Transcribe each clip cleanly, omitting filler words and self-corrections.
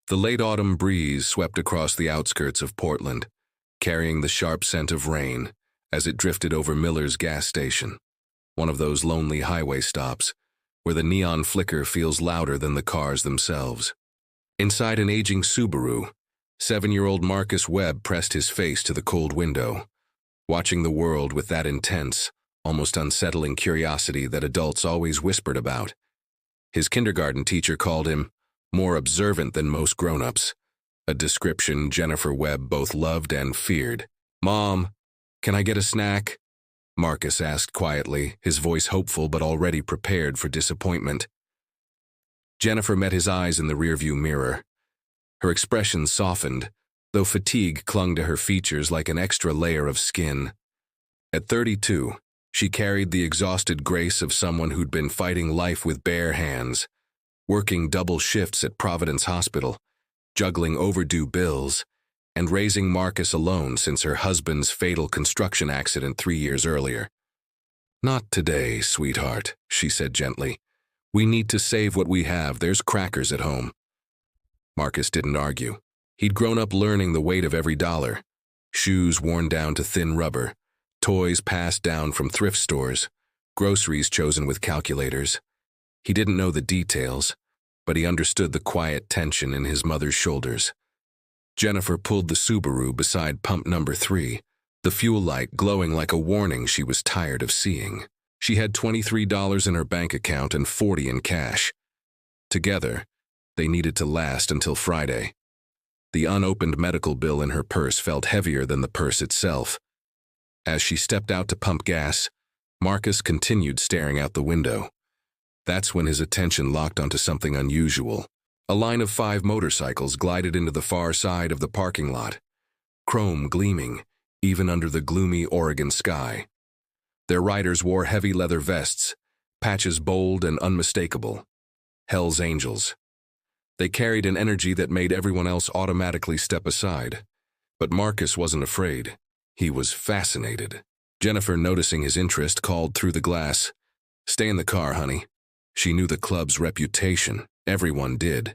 The late autumn breeze swept across the outskirts of Portland, carrying the sharp scent of rain as it drifted over Miller's gas station, one of those lonely highway stops where the neon flicker feels louder than the cars themselves. Inside an aging Subaru, 7-year-old Marcus Webb pressed his face to the cold window, watching the world with that intense, almost unsettling curiosity that adults always whispered about. His kindergarten teacher called him more observant than most grown-ups, a description Jennifer Webb both loved and feared. "Mom, can I get a snack?" Marcus asked quietly, his voice hopeful but already prepared for disappointment. Jennifer met his eyes in the rearview mirror. Her expression softened, though fatigue clung to her features like an extra layer of skin. At 32, she carried the exhausted grace of someone who'd been fighting life with bare hands, working double shifts at Providence Hospital, juggling overdue bills, and raising Marcus alone since her husband's fatal construction accident 3 years earlier. "Not today, sweetheart," she said gently. "We need to save what we have. There's crackers at home." Marcus didn't argue. He'd grown up learning the weight of every dollar. Shoes worn down to thin rubber, toys passed down from thrift stores, groceries chosen with calculators. He didn't know the details, but he understood the quiet tension in his mother's shoulders. Jennifer pulled the Subaru beside pump number 3, the fuel light glowing like a warning she was tired of seeing. She had $23 in her bank account and $40 in cash. Together, they needed to last until Friday. The unopened medical bill in her purse felt heavier than the purse itself. As she stepped out to pump gas, Marcus continued staring out the window. That's when his attention locked onto something unusual. A line of 5 motorcycles glided into the far side of the parking lot, chrome gleaming, even under the gloomy Oregon sky. Their riders wore heavy leather vests, patches bold and unmistakable. Hell's Angels. They carried an energy that made everyone else automatically step aside. But Marcus wasn't afraid. He was fascinated. Jennifer, noticing his interest, called through the glass, "Stay in the car, honey." She knew the club's reputation. Everyone did.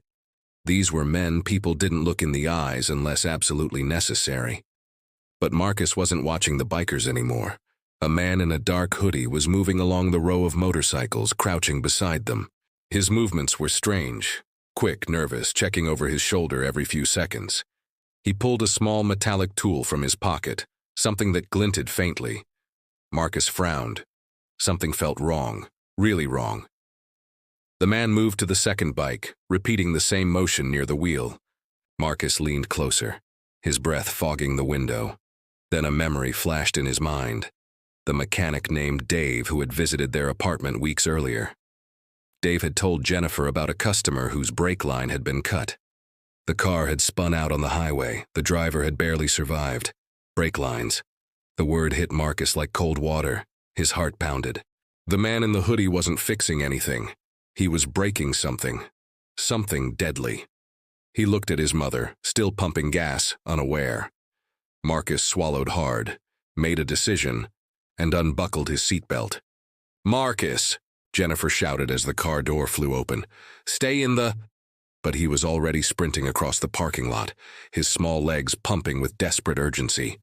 These were men people didn't look in the eyes unless absolutely necessary. But Marcus wasn't watching the bikers anymore. A man in a dark hoodie was moving along the row of motorcycles, crouching beside them. His movements were strange, quick, nervous, checking over his shoulder every few seconds. He pulled a small metallic tool from his pocket, something that glinted faintly. Marcus frowned. Something felt wrong, really wrong. The man moved to the second bike, repeating the same motion near the wheel. Marcus leaned closer, his breath fogging the window. Then a memory flashed in his mind. The mechanic named Dave who had visited their apartment weeks earlier. Dave had told Jennifer about a customer whose brake line had been cut. The car had spun out on the highway. The driver had barely survived. Brake lines. The word hit Marcus like cold water. His heart pounded. The man in the hoodie wasn't fixing anything. He was breaking something. Something deadly. He looked at his mother, still pumping gas, unaware. Marcus swallowed hard, made a decision, and unbuckled his seatbelt. "Marcus!" Jennifer shouted as the car door flew open. "Stay in the—" But he was already sprinting across the parking lot, his small legs pumping with desperate urgency.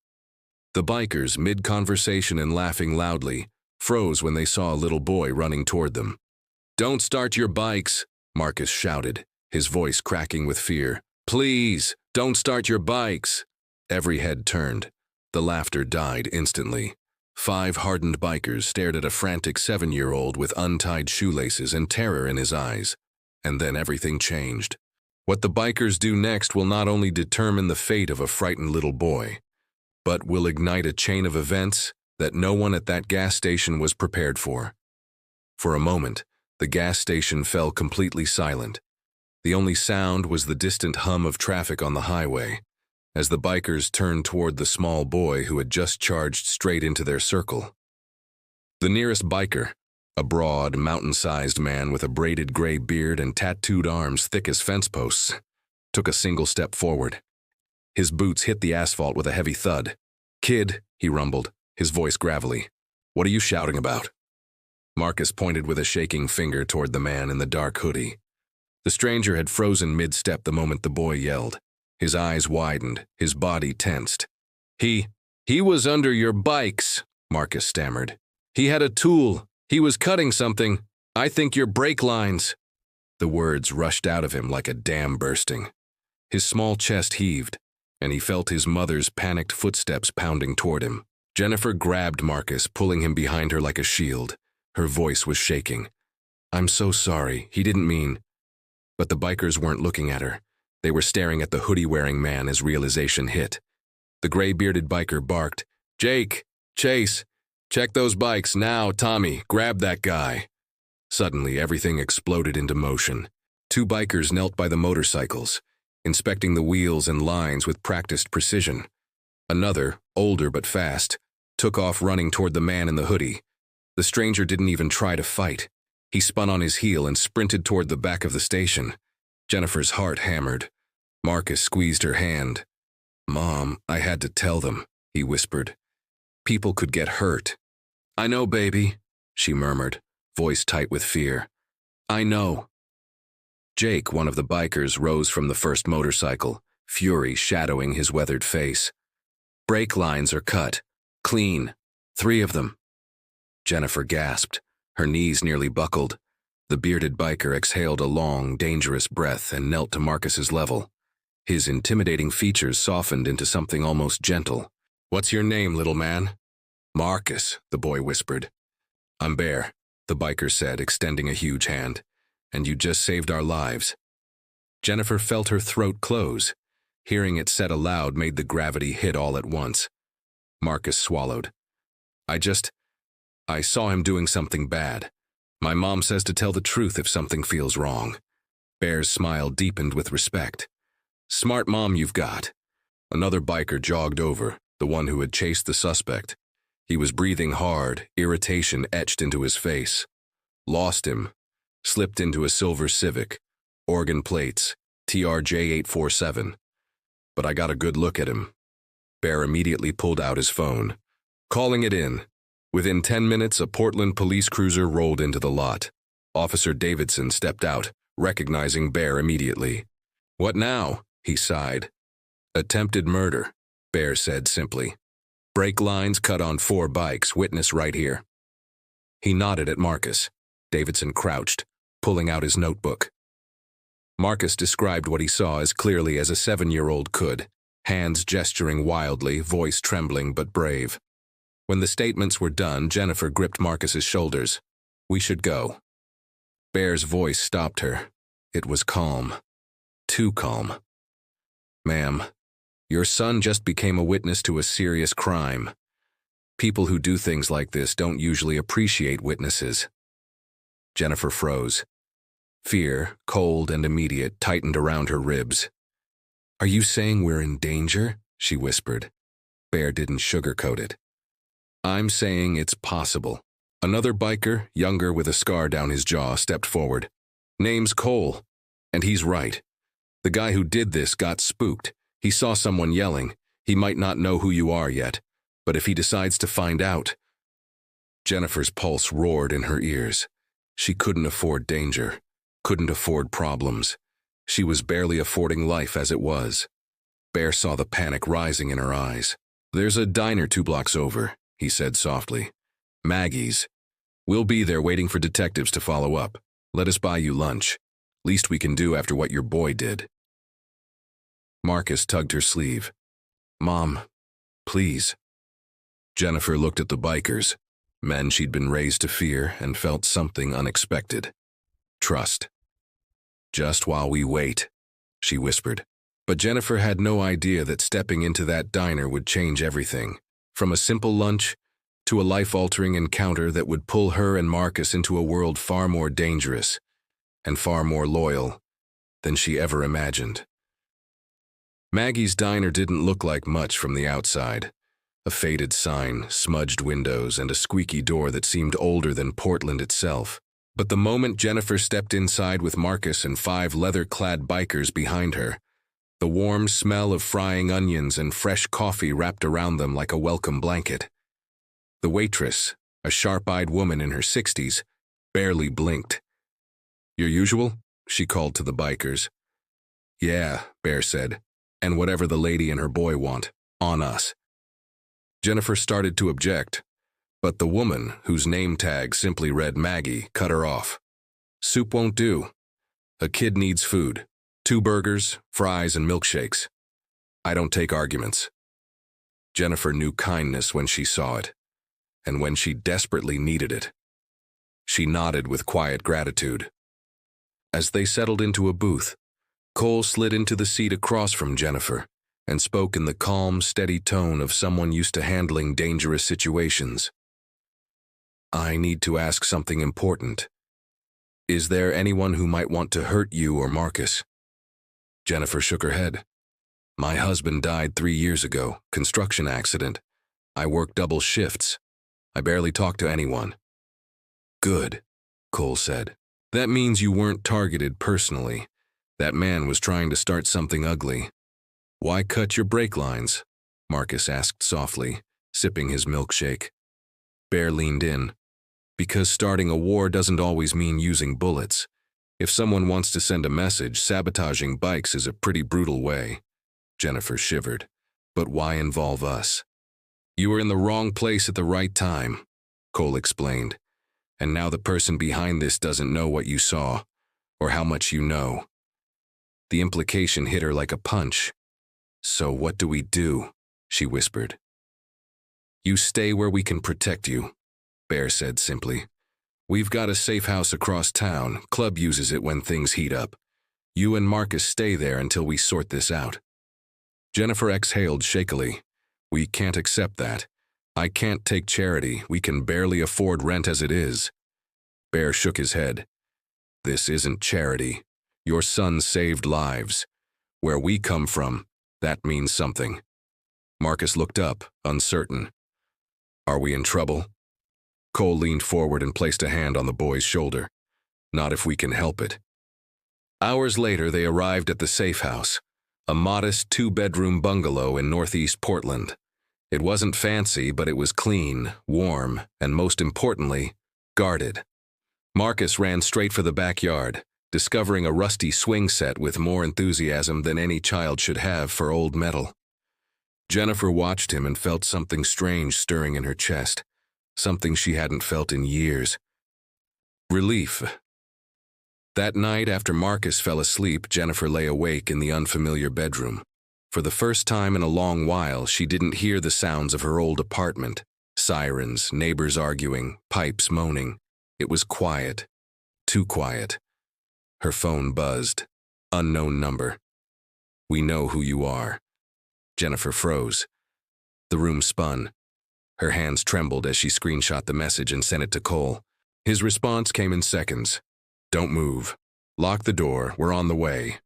The bikers, mid-conversation and laughing loudly, froze when they saw a little boy running toward them. "Don't start your bikes," Marcus shouted, his voice cracking with fear. "Please, don't start your bikes." Every head turned. The laughter died instantly. 5 hardened bikers stared at a frantic 7-year-old with untied shoelaces and terror in his eyes. And then everything changed. What the bikers do next will not only determine the fate of a frightened little boy, but will ignite a chain of events that no one at that gas station was prepared for. For a moment, the gas station fell completely silent. The only sound was the distant hum of traffic on the highway, as the bikers turned toward the small boy who had just charged straight into their circle. The nearest biker, a broad, mountain-sized man with a braided gray beard and tattooed arms thick as fence posts, took a single step forward. His boots hit the asphalt with a heavy thud. "Kid," he rumbled, his voice gravelly, "what are you shouting about?" Marcus pointed with a shaking finger toward the man in the dark hoodie. The stranger had frozen mid-step the moment the boy yelled. His eyes widened, his body tensed. He was under your bikes, Marcus stammered. He had a tool. He was cutting something. I think your brake lines. The words rushed out of him like a dam bursting. His small chest heaved, and he felt his mother's panicked footsteps pounding toward him. Jennifer grabbed Marcus, pulling him behind her like a shield. Her voice was shaking. I'm so sorry. He didn't mean. But the bikers weren't looking at her. They were staring at the hoodie-wearing man as realization hit. The gray-bearded biker barked, Jake, Chase, check those bikes now, Tommy, grab that guy. Suddenly, everything exploded into motion. Two bikers knelt by the motorcycles, inspecting the wheels and lines with practiced precision. Another, older but fast, took off running toward the man in the hoodie. The stranger didn't even try to fight. He spun on his heel and sprinted toward the back of the station. Jennifer's heart hammered. Marcus squeezed her hand. Mom, I had to tell them, he whispered. People could get hurt. I know, baby, she murmured, voice tight with fear. I know. Jake, one of the bikers, rose from the first motorcycle, fury shadowing his weathered face. Brake lines are cut. Clean. 3 of them. Jennifer gasped. Her knees nearly buckled. The bearded biker exhaled a long, dangerous breath and knelt to Marcus's level. His intimidating features softened into something almost gentle. What's your name, little man? Marcus, the boy whispered. I'm Bear, the biker said, extending a huge hand. And you just saved our lives. Jennifer felt her throat close. Hearing it said aloud made the gravity hit all at once. Marcus swallowed. I saw him doing something bad. My mom says to tell the truth if something feels wrong. Bear's smile deepened with respect. Smart mom you've got. Another biker jogged over, the one who had chased the suspect. He was breathing hard, irritation etched into his face. Lost him. Slipped into a silver Civic. Organ plates. TRJ 847. But I got a good look at him. Bear immediately pulled out his phone. Calling it in. Within 10 minutes, a Portland police cruiser rolled into the lot. Officer Davidson stepped out, recognizing Bear immediately. What now? He sighed. Attempted murder, Bear said simply. Brake lines cut on 4 bikes, witness right here. He nodded at Marcus. Davidson crouched, pulling out his notebook. Marcus described what he saw as clearly as a 7-year-old could, hands gesturing wildly, voice trembling but brave. When the statements were done, Jennifer gripped Marcus's shoulders. We should go. Bear's voice stopped her. It was calm. Too calm. Ma'am, your son just became a witness to a serious crime. People who do things like this don't usually appreciate witnesses. Jennifer froze. Fear, cold and immediate, tightened around her ribs. Are you saying we're in danger? She whispered. Bear didn't sugarcoat it. I'm saying it's possible. Another biker, younger with a scar down his jaw, stepped forward. Name's Cole. And he's right. The guy who did this got spooked. He saw someone yelling. He might not know who you are yet, but if he decides to find out... Jennifer's pulse roared in her ears. She couldn't afford danger, couldn't afford problems. She was barely affording life as it was. Bear saw the panic rising in her eyes. There's a diner 2 blocks over, he said softly. Maggie's. We'll be there waiting for detectives to follow up. Let us buy you lunch. Least we can do after what your boy did. Marcus tugged her sleeve. Mom, please. Jennifer looked at the bikers, men she'd been raised to fear, and felt something unexpected. Trust. Just while we wait, she whispered. But Jennifer had no idea that stepping into that diner would change everything. From a simple lunch to a life-altering encounter that would pull her and Marcus into a world far more dangerous and far more loyal than she ever imagined. Maggie's diner didn't look like much from the outside. A faded sign, smudged windows, and a squeaky door that seemed older than Portland itself. But the moment Jennifer stepped inside with Marcus and 5 leather-clad bikers behind her, the warm smell of frying onions and fresh coffee wrapped around them like a welcome blanket. The waitress, a sharp-eyed woman in her 60s, barely blinked. Your usual? she called to the bikers. Yeah, Bear said, and whatever the lady and her boy want, on us. Jennifer started to object, but the woman, whose name tag simply read Maggie, cut her off. Soup won't do. A kid needs food. 2 burgers, fries, and milkshakes. I don't take arguments. Jennifer knew kindness when she saw it, and when she desperately needed it. She nodded with quiet gratitude. As they settled into a booth, Cole slid into the seat across from Jennifer and spoke in the calm, steady tone of someone used to handling dangerous situations. I need to ask something important. Is there anyone who might want to hurt you or Marcus? Jennifer shook her head. My husband died 3 years ago, construction accident. I work double shifts. I barely talk to anyone. Good, Cole said. That means you weren't targeted personally. That man was trying to start something ugly. Why cut your brake lines? Marcus asked softly, sipping his milkshake. Bear leaned in. Because starting a war doesn't always mean using bullets. If someone wants to send a message, sabotaging bikes is a pretty brutal way. Jennifer shivered. But why involve us? You were in the wrong place at the right time, Cole explained. And now the person behind this doesn't know what you saw, or how much you know. The implication hit her like a punch. So what do we do? She whispered. You stay where we can protect you, Bear said simply. We've got a safe house across town. Club uses it when things heat up. You and Marcus stay there until we sort this out. Jennifer exhaled shakily. We can't accept that. I can't take charity. We can barely afford rent as it is. Bear shook his head. This isn't charity. Your son saved lives. Where we come from, that means something. Marcus looked up, uncertain. Are we in trouble? Cole leaned forward and placed a hand on the boy's shoulder. Not if we can help it. Hours later, they arrived at the safe house, a modest 2-bedroom bungalow in northeast Portland. It wasn't fancy, but it was clean, warm, and most importantly, guarded. Marcus ran straight for the backyard, discovering a rusty swing set with more enthusiasm than any child should have for old metal. Jennifer watched him and felt something strange stirring in her chest, something she hadn't felt in years. Relief. That night, after Marcus fell asleep, Jennifer lay awake in the unfamiliar bedroom. For the first time in a long while, she didn't hear the sounds of her old apartment. Sirens, neighbors arguing, pipes moaning. It was quiet. Too quiet. Her phone buzzed. Unknown number. We know who you are. Jennifer froze. The room spun. Her hands trembled as she screenshot the message and sent it to Cole. His response came in seconds. Don't move. Lock the door. We're on the way.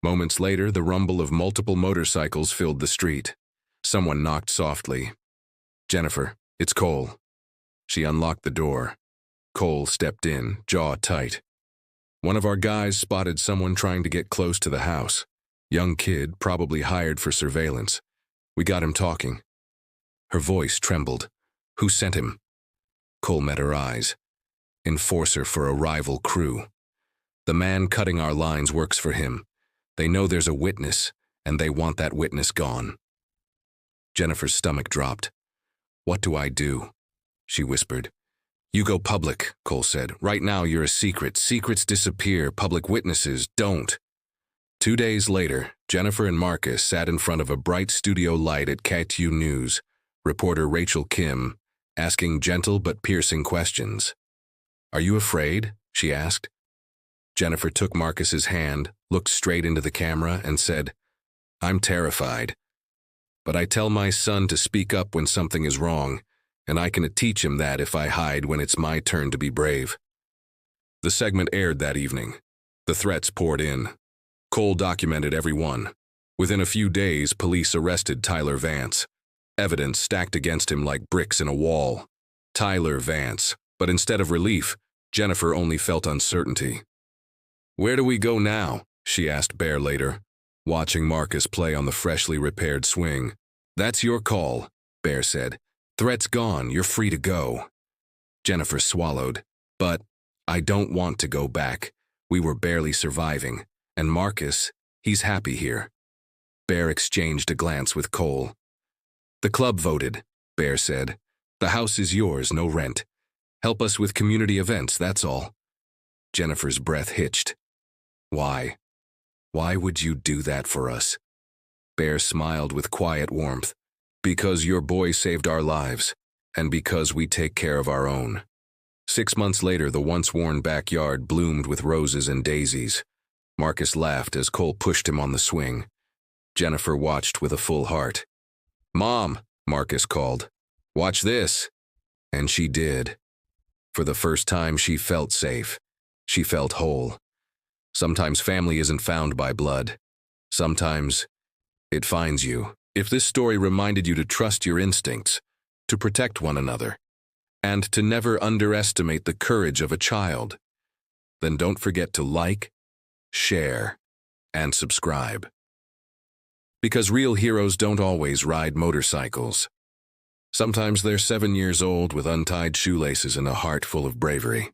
Moments later, the rumble of multiple motorcycles filled the street. Someone knocked softly. Jennifer, it's Cole. She unlocked the door. Cole stepped in, jaw tight. One of our guys spotted someone trying to get close to the house. Young kid, probably hired for surveillance. We got him talking. Her voice trembled. Who sent him? Cole met her eyes. Enforcer for a rival crew. The man cutting our lines works for him. They know there's a witness, and they want that witness gone. Jennifer's stomach dropped. What do I do? She whispered. You go public, Cole said. Right now you're a secret. Secrets disappear. Public witnesses don't. 2 days later, Jennifer and Marcus sat in front of a bright studio light at KTU News. Reporter Rachel Kim, asking gentle but piercing questions. Are you afraid? She asked. Jennifer took Marcus's hand, looked straight into the camera, and said, I'm terrified. But I tell my son to speak up when something is wrong, and I can teach him that if I hide when it's my turn to be brave. The segment aired that evening. The threats poured in. Cole documented every one. Within a few days, police arrested Tyler Vance. Evidence stacked against him like bricks in a wall. Tyler Vance. But instead of relief, Jennifer only felt uncertainty. Where do we go now? She asked Bear later, watching Marcus play on the freshly repaired swing. That's your call, Bear said. Threat's gone, you're free to go. Jennifer swallowed. But I don't want to go back. We were barely surviving, and Marcus, he's happy here. Bear exchanged a glance with Cole. The club voted, Bear said. The house is yours, no rent. Help us with community events, that's all. Jennifer's breath hitched. Why? Why would you do that for us? Bear smiled with quiet warmth. Because your boy saved our lives, and because we take care of our own. 6 months later, the once-worn backyard bloomed with roses and daisies. Marcus laughed as Cole pushed him on the swing. Jennifer watched with a full heart. Mom, Marcus called. Watch this. And she did. For the first time, she felt safe. She felt whole. Sometimes family isn't found by blood. Sometimes it finds you. If this story reminded you to trust your instincts, to protect one another, and to never underestimate the courage of a child, then don't forget to like, share, and subscribe. Because real heroes don't always ride motorcycles. Sometimes they're 7 years old with untied shoelaces and a heart full of bravery.